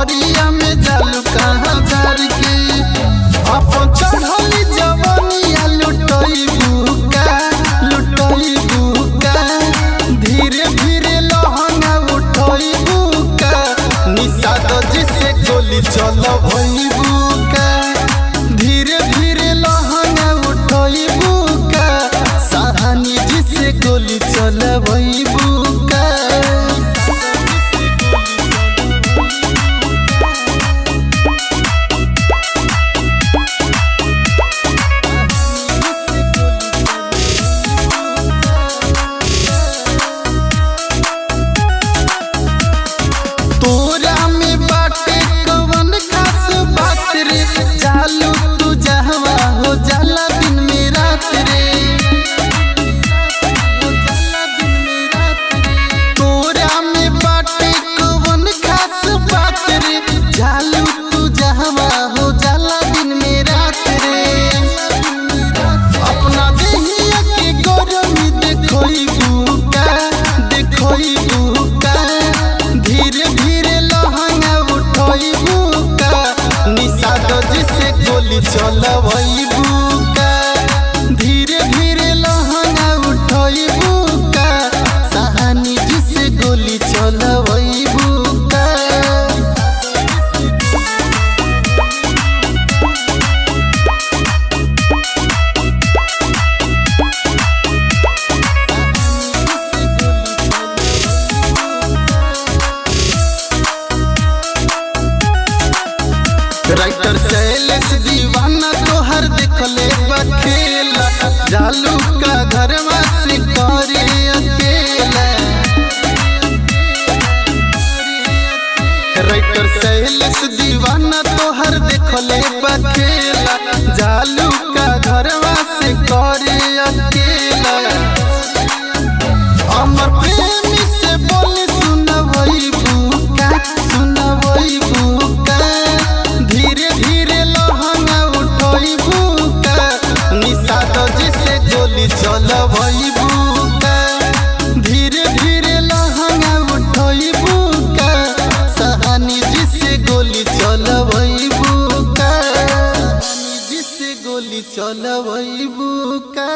पहरिया में जालू कहाँ झार के अपन चढ़ली जवानिया लुटई बुका धीरे धीरे लहंगा उठई बुका निषाद जिसे गोली चल भई बुका धीरे धीरे लहंगा उठई बुका सहानी जिसे गोली चल भई बुका। तोरा में बाटे कवन खास बात रे जालू तू जहवा हो जाला दिन में रात रे तोरा में बाटे कवन खास बात रे जालू तू जहवा हो जाला दिन में रात रे अपना देहिया के गरमी देखोई बुका धीरे धीरे लहंगा उठई बुका निषाद जिसे गोली चलवई बुका धीरे धीरे लहंगा उठई बुका सहानी जिसे गोली चलवई बुका। राइटर शैलेश दीवाना तोहर देखले बखेला जालू का घर से करे अकेला राइटर शैलेश दीवाना तोहर देखले बखेला जालू का घर से करे अकेला अमर प्रेमी से बोले सुनवई बुका धीरे धीरे लहंगा उठई बुका निषाद जिसे गोली चलवई बुका धीरे धीरे लहंगा उठई बुका सहानी जिसे गोली चलवई बुका जिसे गोली चलवई बुका।